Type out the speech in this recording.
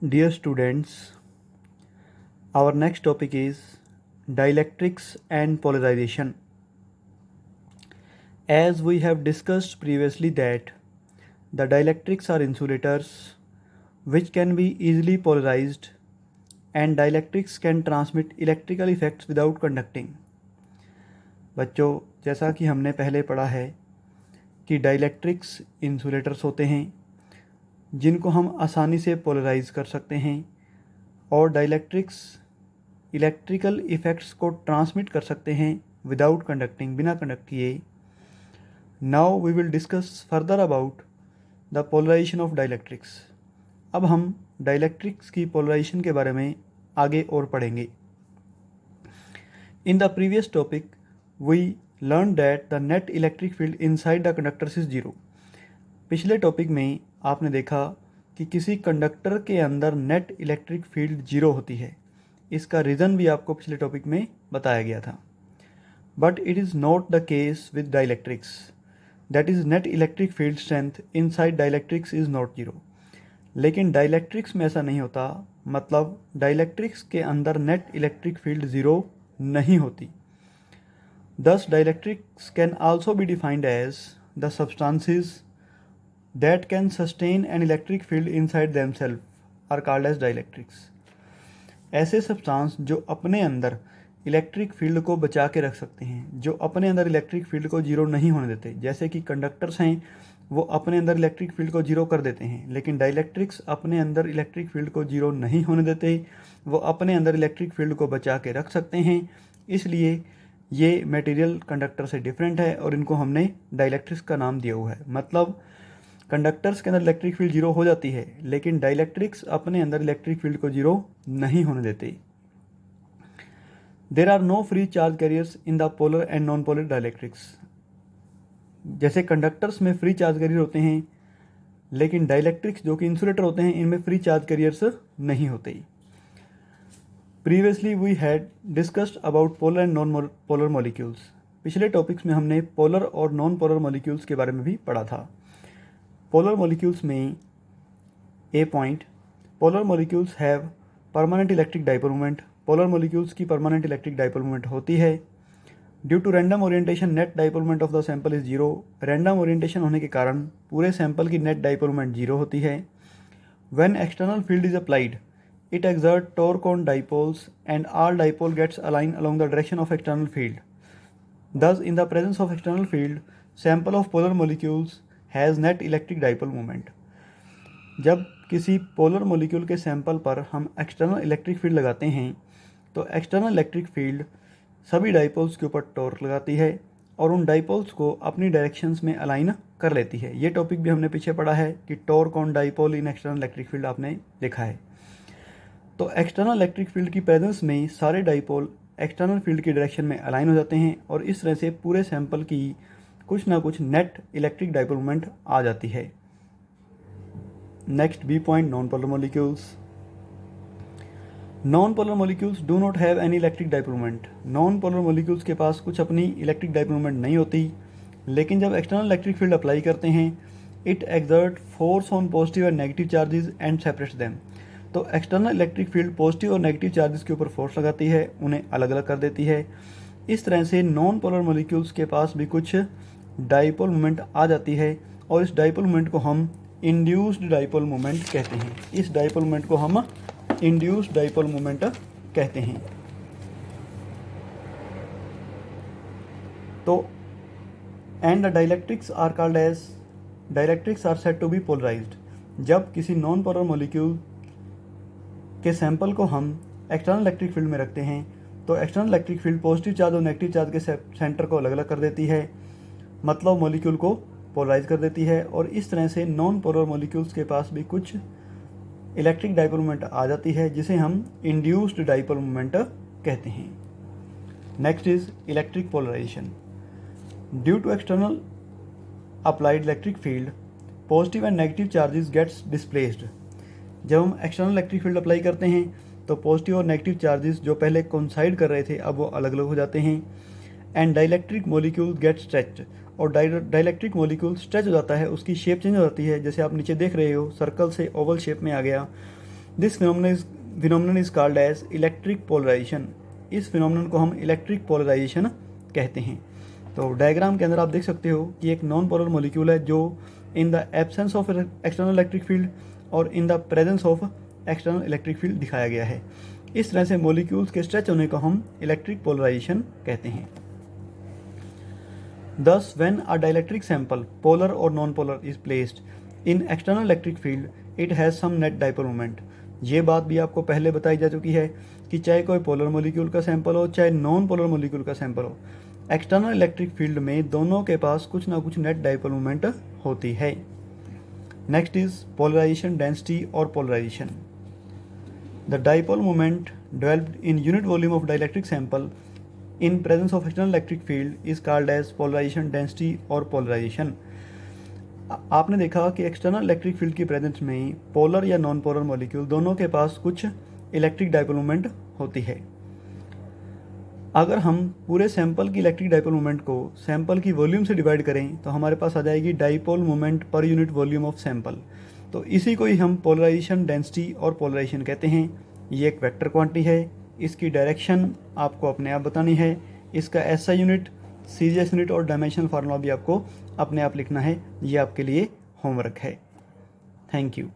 Dear students, our next topic is dielectrics and polarization. As we have discussed previously that the dielectrics are insulators which can be easily polarized and dielectrics can transmit electrical effects without conducting. बच्चों, जैसा कि हमने पहले पढ़ा है कि dielectrics insulators होते हैं जिनको हम आसानी से पोलराइज कर सकते हैं और डाइलेक्ट्रिक्स इलेक्ट्रिकल इफ़ेक्ट्स को ट्रांसमिट कर सकते हैं विदाउट कंडक्टिंग, बिना कंडक्ट किए. Now we will discuss further about the polarization of dielectrics. अब हम डाइलेक्ट्रिक्स की पोलराइजेशन के बारे में आगे और पढ़ेंगे. In the previous topic we learn that the net electric field inside the conductors is zero. पिछले टॉपिक में आपने देखा कि किसी कंडक्टर के अंदर नेट इलेक्ट्रिक फील्ड जीरो होती है. इसका रीज़न भी आपको पिछले टॉपिक में बताया गया था. But it is not the case with dielectrics. That is net electric field strength inside dielectrics is not zero. लेकिन डाइलेक्ट्रिक्स में ऐसा नहीं होता. मतलब डाइलेक्ट्रिक्स के अंदर नेट इलेक्ट्रिक फील्ड ज़ीरो नहीं होती. Thus dielectrics can also be defined as the substances that can sustain an electric field inside themselves are called as dielectrics. ऐसे सब्सटेंस जो अपने अंदर इलेक्ट्रिक फील्ड को बचा के रख सकते हैं, जो अपने अंदर इलेक्ट्रिक फील्ड को जीरो नहीं होने देते. जैसे कि कंडक्टर्स हैं, वो अपने अंदर इलेक्ट्रिक फील्ड को जीरो कर देते हैं, लेकिन डाइलेक्ट्रिक्स अपने अंदर इलेक्ट्रिक फील्ड को जीरो नहीं होने देते. वो अपने अंदर इलेक्ट्रिक फील्ड को बचा के रख सकते हैं. इसलिए ये मटेरियल कंडक्टर से डिफरेंट है और इनको हमने डाइलेक्ट्रिक्स का नाम दिया हुआ है. मतलब कंडक्टर्स के अंदर इलेक्ट्रिक फील्ड जीरो हो जाती है, लेकिन डाइलेक्ट्रिक्स अपने अंदर इलेक्ट्रिक फील्ड को जीरो नहीं होने देते. There are no free charge carriers in the polar and non polar dielectrics. जैसे कंडक्टर्स में फ्री चार्ज कैरियर होते हैं, लेकिन डाइलेक्ट्रिक्स जो कि इंसुलेटर होते हैं, इनमें फ्री चार्ज कैरियर्स नहीं होते. Previously we had discussed about polar and non polar molecules. पिछले टॉपिक्स में हमने पोलर और नॉन पोलर मॉलिक्यूल्स के बारे में भी पढ़ा था. पोलर मॉलिक्यूल्स में A point, polar molecules have permanent electric dipole moment. Polar molecules की परमानेंट इलेक्ट्रिक डाइपोल मोमेंट होती है. Due to random orientation net dipole moment of the sample is zero. Random orientation होने के कारण पूरे sample की net dipole moment zero होती है. When external field is applied it exert torque on dipoles and all dipole gets align along the direction of external field. Thus, in the presence of external field, sample of polar molecules has net electric dipole moment. जब किसी polar molecule के sample पर हम external electric field लगाते हैं तो external electric field सभी dipoles के ऊपर टॉर्क लगाती है और उन डाइपोल्स को अपनी डायरेक्शंस में अलाइन कर लेती है. ये टॉपिक भी हमने पीछे पढ़ा है कि torque on dipole in external electric field आपने देखा है. तो एक्सटर्नल इलेक्ट्रिक फील्ड की प्रेजेंस में सारे डाइपोल एक्सटर्नल फील्ड की डायरेक्शन में अलाइन हो जाते हैं और इस तरह से पूरे सैंपल की कुछ ना कुछ नेट इलेक्ट्रिक डाइपोल मोमेंट आ जाती है. Next B point, non polar molecules. Non polar molecules do not have any electric dipole moment. Non polar molecules के पास कुछ अपनी इलेक्ट्रिक डाइपोल मोमेंट नहीं होती, लेकिन जब एक्सटर्नल इलेक्ट्रिक फील्ड अप्लाई करते हैं it exert force on positive and negative charges and separates them. तो एक्सटर्नल इलेक्ट्रिक फील्ड पॉजिटिव और नेगेटिव चार्जेस के ऊपर फोर्स लगाती है, उन्हें अलग अलग कर देती है. इस तरह से नॉन पोलर मॉलिक्यूल्स के पास भी कुछ डाइपोल मोमेंट आ जाती है और इस डाइपोल मोमेंट को हम इंड्यूस्ड डाइपोल मोमेंट कहते हैं. इस डाइपोल मोमेंट को हम इंड्यूस्ड डाइपोल मोमेंट कहते हैं. तो and the dielectrics are called as dielectrics are said to be polarized. जब किसी नॉन पोलर मॉलिक्यूल के सैंपल को हम एक्सटर्नल इलेक्ट्रिक फील्ड में रखते हैं तो external electric field positive charge और नेगेटिव चार्ज के सेंटर को अलग अलग कर देती है, मतलब मॉलिक्यूल को पोलराइज कर देती है. और इस तरह से नॉन पोलर मॉलिक्यूल्स के पास भी कुछ इलेक्ट्रिक डाइपोल मोमेंट आ जाती है जिसे हम इंड्यूस्ड डाइपोल मोमेंट कहते हैं. Next is electric polarization. Due to external applied electric field positive and negative charges gets displaced. जब हम एक्सटर्नल इलेक्ट्रिक फील्ड अप्लाई करते हैं तो पॉजिटिव और नेगेटिव चार्जेस जो पहले कोइंसाइड कर रहे थे अब वो अलग अलग हो जाते हैं. And dielectric molecule get stretched. और डाइलेक्ट्रिक मॉलिक्यूल स्ट्रेच हो जाता है, उसकी शेप चेंज हो जाती है. जैसे आप नीचे देख रहे हो सर्कल से ओवल शेप में आ गया. This phenomenon is called as electric polarization. इस फिनोमिनन को हम इलेक्ट्रिक पोलराइजेशन कहते हैं। तो डायग्राम के अंदर आप देख सकते हो कि एक नॉन पोलर मॉलिक्यूल है जो in the absence of external electric field और in the presence of external electric field दिखाया गया है। इस तरह से मॉलिक्यूल्स के स्ट्रेच होने को हम इलेक्ट्रिक पोलराइजेशन कहते हैं। Thus, when a dielectric sample, polar or non-polar, is placed in external electric field, it has some net dipole moment। ये बात भी आपको पहले बताई जा चुकी है कि चाहे कोई पोलर मॉलिक्यूल का सैंपल हो चाहे नॉन पोलर मॉलिक्यूल का सैंपल हो, एक्सटर्नल इलेक्ट्रिक फील्ड में दोनों के पास कुछ ना कुछ नेट डाइपोल मोमेंट होती है। नेक्स्ट इज पोलराइजेशन डेंसिटी और polarization. The dipole moment developed in unit volume of dielectric sample in presence of external electric field is called as polarization density और polarization। आपने देखा कि एक्सटर्नल इलेक्ट्रिक फील्ड की presence में polar या non polar molecule दोनों के पास कुछ इलेक्ट्रिक डाइपोल मोमेंट होती है। अगर हम पूरे सैंपल की इलेक्ट्रिक डाइपोल मोमेंट को सैंपल की वॉल्यूम से डिवाइड करें तो हमारे पास आ जाएगी dipole moment per unit volume of sample. तो इसी को ही हम पोलराइजेशन डेंसिटी और पोलराइजेशन कहते हैं। ये एक वेक्टर क्वांटिटी है, इसकी डायरेक्शन आपको अपने आप बतानी है, इसका एसआई यूनिट, सीजीएस यूनिट और डायमेंशनल फार्मूला भी आपको अपने आप लिखना है। ये आपके लिए होमवर्क है। Thank you.